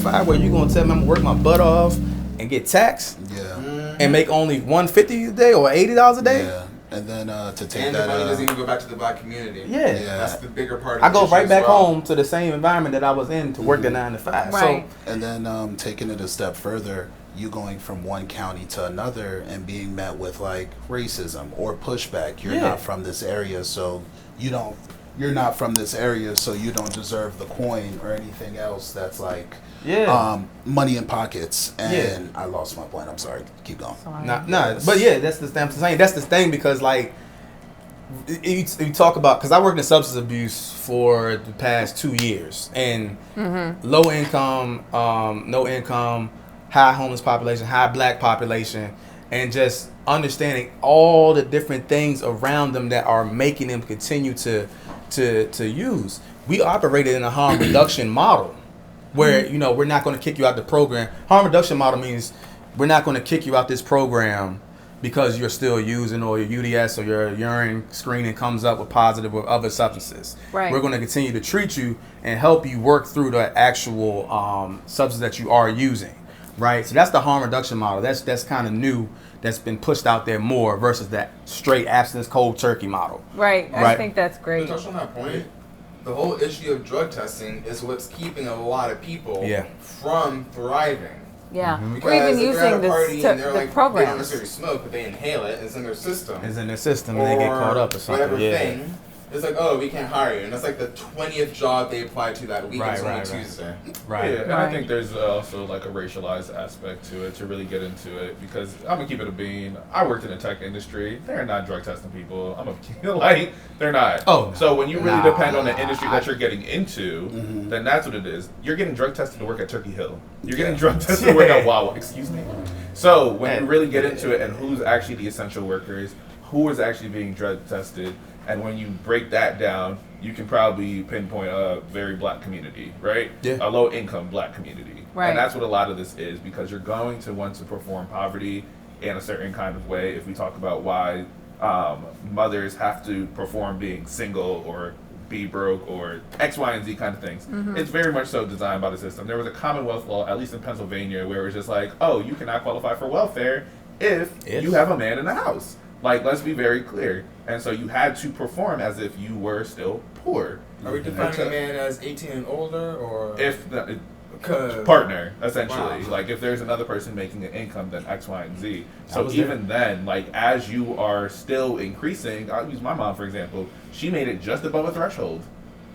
5 where you gonna tell me I'm gonna work my butt off and get taxed? Yeah. And make only $150 a day or $80 a day? Yeah. And then to take and that, the money doesn't even go back to the black community. Yeah. That's the bigger part of I go the issue right as back well. home to the same environment that I was in to work the 9 to 5. Right. So, and then taking it a step further, you going from one county to another and being met with like racism or pushback. You're not from this area, so you're not from this area, so you don't deserve the coin or anything else that's like money in pockets. And I lost my point. I'm sorry. Keep going. Nah, but yeah, that's the thing I'm saying. That's the thing, because like you talk about, because I worked in substance abuse for the past 2 years, and low income, no income, high homeless population, high black population, and just understanding all the different things around them that are making them continue to use. We operated in a harm reduction model where, you know, we're not going to kick you out the program. Harm reduction model means we're not going to kick you out this program because you're still using, or your UDS or your urine screening comes up with positive with other substances. Right. We're going to continue to treat you and help you work through the actual substance that you are using. Right. So that's the harm reduction model. That's kind of new. That's been pushed out there more versus that straight abstinence cold turkey model. Right. I think that's To great. touch on that point, the whole issue of drug testing is what's keeping a lot of people from thriving. Yeah. Because Or even if they're at using a party and they're the like, they don't programs. necessarily smoke, but they inhale it. It's in their system. It's in their system and they get caught up or something. Whatever Yeah. thing. It's like, oh, we can't hire you, and that's like the 20th job they applied to that week. It's only Tuesday. Right. Yeah, and I think there's also like a racialized aspect to it to really get into it, because I'm gonna keep it a bean. I worked in the tech industry. They're not drug testing people. I'm a like they're not. Oh, so when you really depend on the industry that you're getting into, then that's what it is. You're getting drug tested to work at Turkey Hill. You're getting drug tested to work at Wawa. Excuse me. So when you really get into it and who's actually the essential workers, who is actually being drug tested, and when you break that down, you can probably pinpoint a very black community, right? Yeah. A low income black community. Right. And that's what a lot of this is, because you're going to want to perform poverty in a certain kind of way. If we talk about why mothers have to perform being single or be broke or X, Y, and Z kind of things. It's very much so designed by the system. There was a Commonwealth law, at least in Pennsylvania, where it was just like, oh, you cannot qualify for welfare if you have a man in the house. Like, let's be very clear. And so you had to perform as if you were still poor. Are we defining a man as 18 and older, or If the partner, essentially. Like, if there's another person making an income, then X, Y, and Z. So even then, like, as you are still increasing, I'll use my mom, for example. She made it just above a threshold.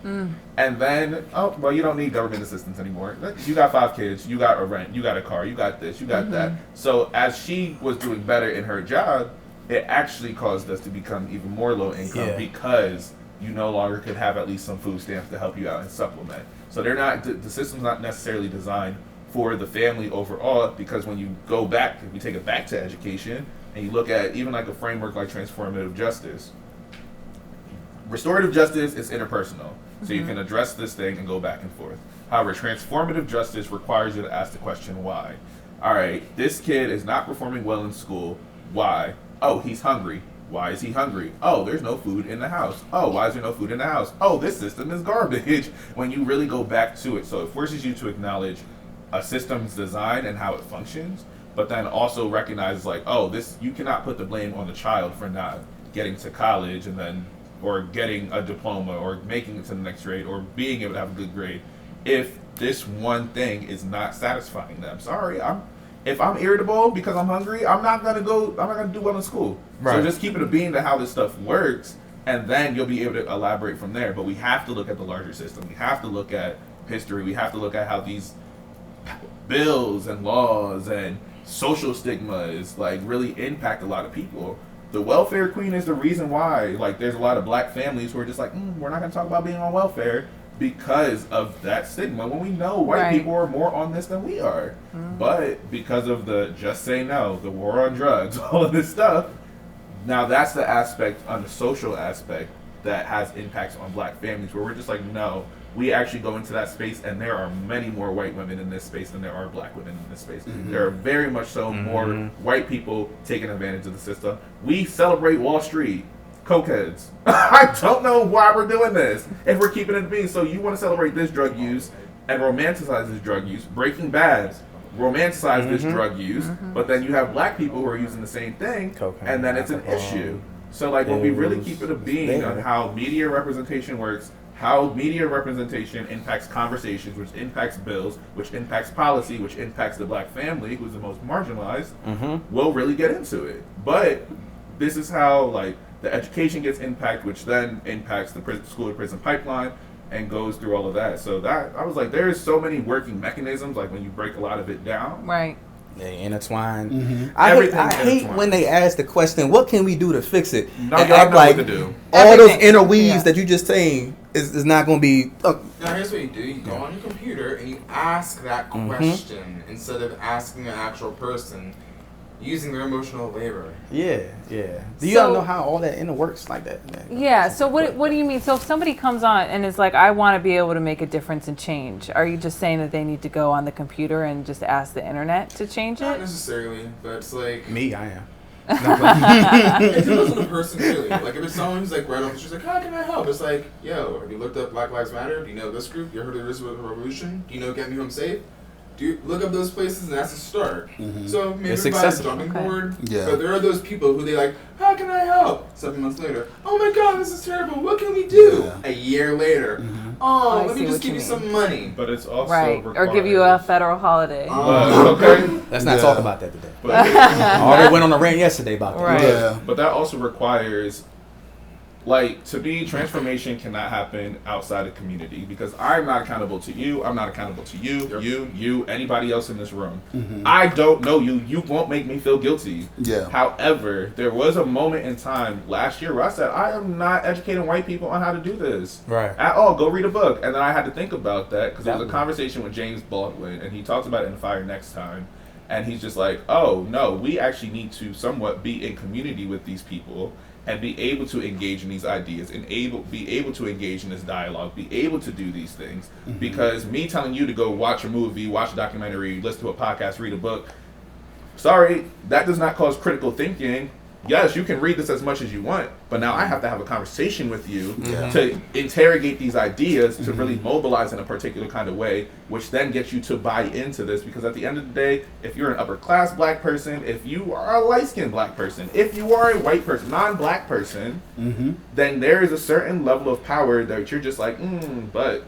And then, oh, well, you don't need government assistance anymore. You got 5 kids, you got a rent, you got a car, you got this, you got that. So as she was doing better in her job, it actually caused us to become even more low income because you no longer could have at least some food stamps to help you out and supplement. So they're not, the system's not necessarily designed for the family overall, because when you go back, if we take it back to education, and you look at even like a framework like transformative justice, restorative justice is interpersonal. So you can address this thing and go back and forth. However, transformative justice requires you to ask the question, why? All right, this kid is not performing well in school. Why? Oh, he's hungry. Why is he hungry? Oh, there's no food in the house. Oh, why is there no food in the house? Oh, this system is garbage. When you really go back to it. So it forces you to acknowledge a system's design and how it functions, but then also recognizes like, oh, this, you cannot put the blame on the child for not getting to college and then, or getting a diploma or making it to the next grade or being able to have a good grade if this one thing is not satisfying them. Sorry, if I'm irritable because I'm hungry, I'm not gonna do well in school. Right. So just keep it a being to how this stuff works, and then you'll be able to elaborate from there. But we have to look at the larger system. We have to look at history. We have to look at how these bills and laws and social stigmas like really impact a lot of people. The welfare queen is the reason why like there's a lot of black families who are just like, we're not gonna talk about being on welfare, because of that stigma, when we know white people are more on this than we are. But because of the just say no, the war on drugs, all of this stuff, now that's the aspect on the social aspect that has impacts on black families, where we're just like, no, we actually go into that space and there are many more white women in this space than there are black women in this space. There are very much so more white people taking advantage of the system. We celebrate Wall Street. Cokeheads. I don't know why we're doing this if we're keeping it being. So you want to celebrate this drug use, and romanticizes drug use. Breaking Bad romanticized this drug use, but then you have black people who are using the same thing, and then it's an issue. So like when we really keep it a being on how media representation works, how media representation impacts conversations, which impacts bills, which impacts policy, which impacts the black family, who's the most marginalized, we'll really get into it. But this is how like the education gets impacted, which then impacts the school to prison pipeline and goes through all of that. So that I was like, there's so many working mechanisms, like when you break a lot of it down. Right. They intertwine. I hate when they ask the question, what can we do to fix it? No, and y'all act know like what to do. all those interweaves that you just saying is not going to be... Now here's what you do. You go on your computer and you ask that question instead of asking an actual person using their emotional labor. Yeah. Do you all know how all that inner works like that? Yeah, so what do you mean? So if somebody comes on and is like, I want to be able to make a difference and change, are you just saying that they need to go on the computer and just ask the internet to change it? Not necessarily, but it's like... Me, I am. It depends on the person, really. Like, if it's someone who's like right off the street, like, how can I help? It's like, yo, have you looked up Black Lives Matter? Do you know this group? You heard of the Racialized Revolution? Do you know Get Me Home Safe? Do you look up those places, and that's a start. So maybe buy a jumping board. But there are those people who they like, how can I help? 7 months later, oh my god, this is terrible. What can we do? A year later, oh, let me just give you some money. But it's also or give you a federal holiday. Okay. Let's not talk about that today. I already went on a rant yesterday about that. Right. But that also requires, like, to me, transformation cannot happen outside of community, because I'm not accountable to you. I'm not accountable to you, you, anybody else in this room. I don't know you. You won't make me feel guilty. However, there was a moment in time last year where I said, I am not educating white people on how to do this. At all. Go read a book. And then I had to think about that, because there was a conversation with James Baldwin, and he talks about it in Fire Next Time. And he's just like, oh, no, we actually need to somewhat be in community with these people and be able to engage in these ideas and be able to engage in this dialogue, be able to do these things. Because me telling you to go watch a movie, watch a documentary, listen to a podcast, read a book, sorry, that does not cause critical thinking. Yes, you can read this as much as you want, but now I have to have a conversation with you to interrogate these ideas, to really mobilize in a particular kind of way, which then gets you to buy into this. Because at the end of the day, if you're an upper class black person, if you are a light-skinned black person, if you are a white person, non-black person, then there is a certain level of power that you're just like, but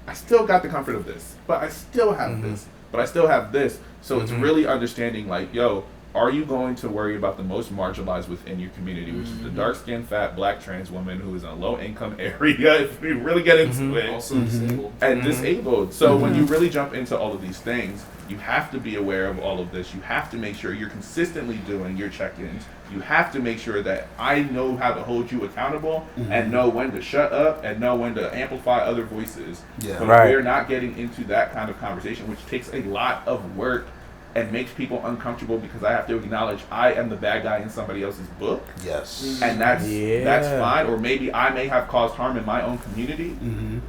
I still got the comfort of this, but I still have this, but I still have this. So it's really understanding, like, yo, are you going to worry about the most marginalized within your community, which is the dark-skinned, fat, black trans woman who is in a low-income area, if we really get into it, also disabled. And disabled. So when you really jump into all of these things, you have to be aware of all of this. You have to make sure you're consistently doing your check-ins. You have to make sure that I know how to hold you accountable and know when to shut up and know when to amplify other voices. But we're not getting into that kind of conversation, which takes a lot of work and makes people uncomfortable, because I have to acknowledge I am the bad guy in somebody else's book. And that's fine. Or maybe I may have caused harm in my own community.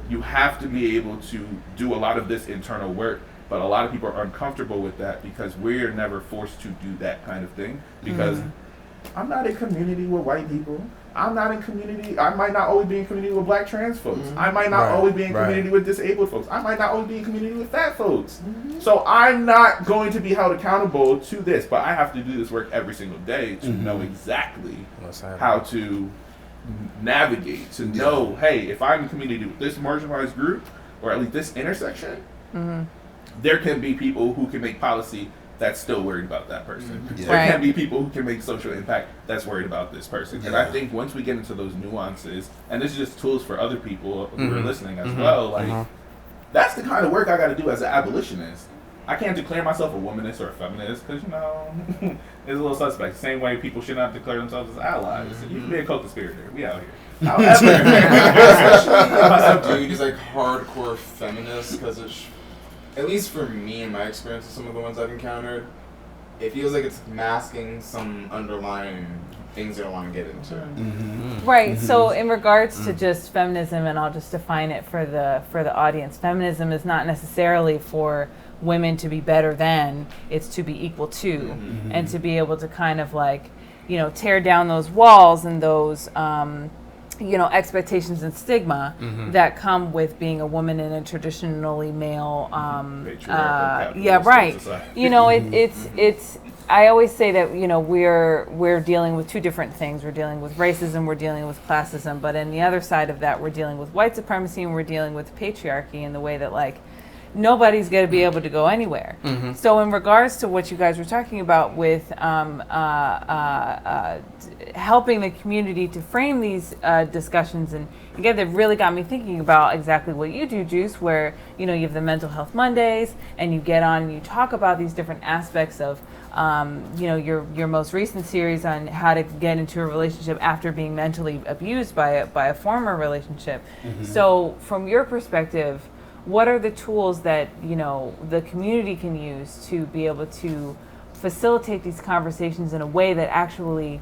You have to be able to do a lot of this internal work, but a lot of people are uncomfortable with that because we're never forced to do that kind of thing. Because I'm not in community with white people. I'm not in community. I might not always be in community with black trans folks. I might not always be in community with disabled folks. I might not always be in community with fat folks. So I'm not going to be held accountable to this, but I have to do this work every single day to know exactly how to navigate, to know, hey, if I'm in community with this marginalized group, or at least this intersection, there can be people who can make policy that's still worried about that person. There can be people who can make social impact that's worried about this person. And I think once we get into those nuances, and this is just tools for other people who are listening as well, like, that's the kind of work I got to do as an abolitionist. I can't declare myself a womanist or a feminist because, you know, it's a little suspect. Same way people should not declare themselves as allies. You can be a co-conspirator. We out here. However, dude, he's like hardcore feminist, because it's, at least for me in my experience with some of the ones I've encountered, it feels like it's masking some underlying things they don't want to get into. Right. So in regards to just feminism, and I'll just define it for the audience, feminism is not necessarily for women to be better than, it's to be equal to, and to be able to kind of like, you know, tear down those walls and those expectations and stigma that come with being a woman in a traditionally male society. It's I always say that we're dealing with two different things. We're dealing with racism, we're dealing with classism, but on the other side of that, we're dealing with white supremacy, and we're dealing with patriarchy in the way that nobody's going to be able to go anywhere. So in regards to what you guys were talking about with helping the community to frame these discussions, and again, they've really got me thinking about exactly what you do, Juice, where you have the Mental Health Mondays, and you get on and you talk about these different aspects of your most recent series on how to get into a relationship after being mentally abused by a former relationship. So from your perspective, what are the tools that the community can use to be able to facilitate these conversations in a way that actually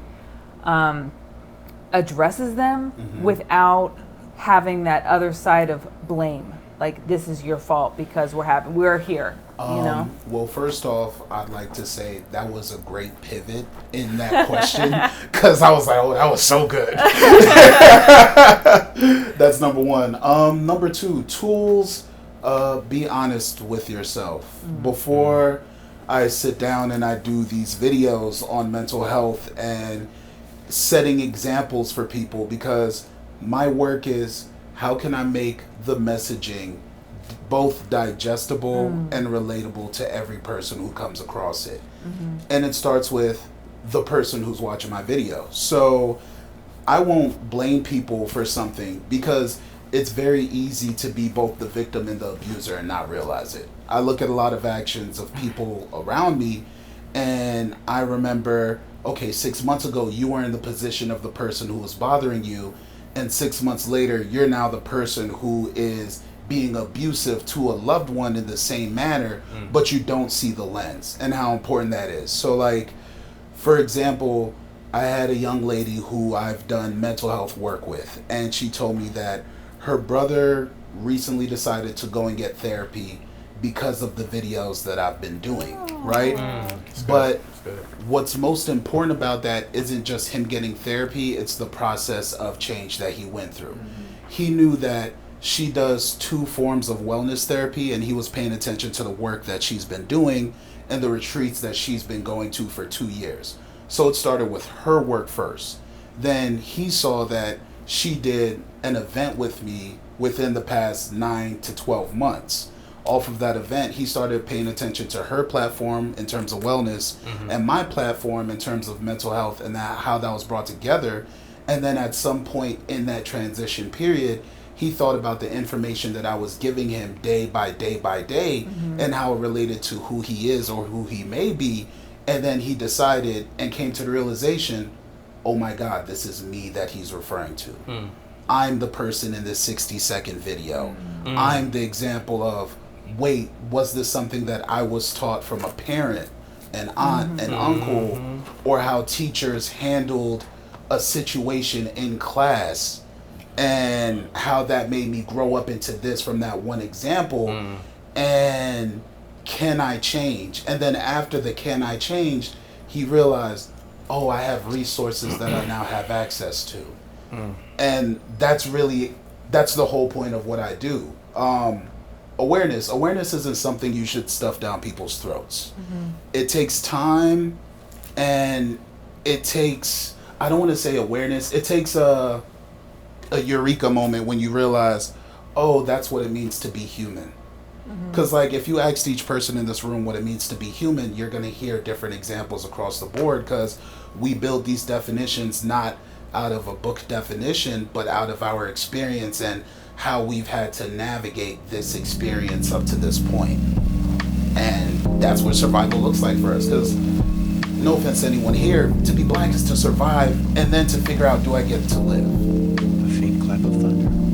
addresses them without having that other side of blame, like this is your fault because we're here? Well, first off, I'd like to say that was a great pivot in that question, because I was like, oh, that was so good. That's number one. Number two, tools. Be honest with yourself. Before I sit down and I do these videos on mental health and setting examples for people, because my work is how can I make the messaging both digestible and relatable to every person who comes across it. And it starts with the person who's watching my video. So I won't blame people for something, because it's very easy to be both the victim and the abuser and not realize it. I look at a lot of actions of people around me, and I remember, okay, 6 months ago, you were in the position of the person who was bothering you, and 6 months later, you're now the person who is being abusive to a loved one in the same manner, but you don't see the lens and how important that is. So for example, I had a young lady who I've done mental health work with, and she told me that her brother recently decided to go and get therapy because of the videos that I've been doing, right? But what's most important about that isn't just him getting therapy, it's the process of change that he went through. He knew that she does 2 forms of wellness therapy, and he was paying attention to the work that she's been doing and the retreats that she's been going to for 2 years. So it started with her work first. Then he saw that she did an event with me within the past 9 to 12 months. Off of that event, he started paying attention to her platform in terms of wellness and my platform in terms of mental health, and how that was brought together. And then at some point in that transition period, he thought about the information that I was giving him day by day by day and how it related to who he is or who he may be. And then he decided and came to the realization, oh my God, this is me that he's referring to. I'm the person in this 60-second video. I'm the example of, wait, was this something that I was taught from a parent, an aunt, an uncle, or how teachers handled a situation in class, and how that made me grow up into this from that one example. And can I change? And then after the can I change, he realized, oh, I have resources that I now have access to. And that's the whole point of what I do. Awareness isn't something you should stuff down people's throats. It takes time, and it takes, I don't want to say awareness, it takes a eureka moment when you realize, oh, that's what it means to be human. Because if you asked each person in this room what it means to be human, you're going to hear different examples across the board, because we build these definitions not out of a book definition, but out of our experience and how we've had to navigate this experience up to this point. And that's what survival looks like for us, because no offense to anyone here, to be black is to survive and then to figure out, do I get to live? A faint clap of thunder.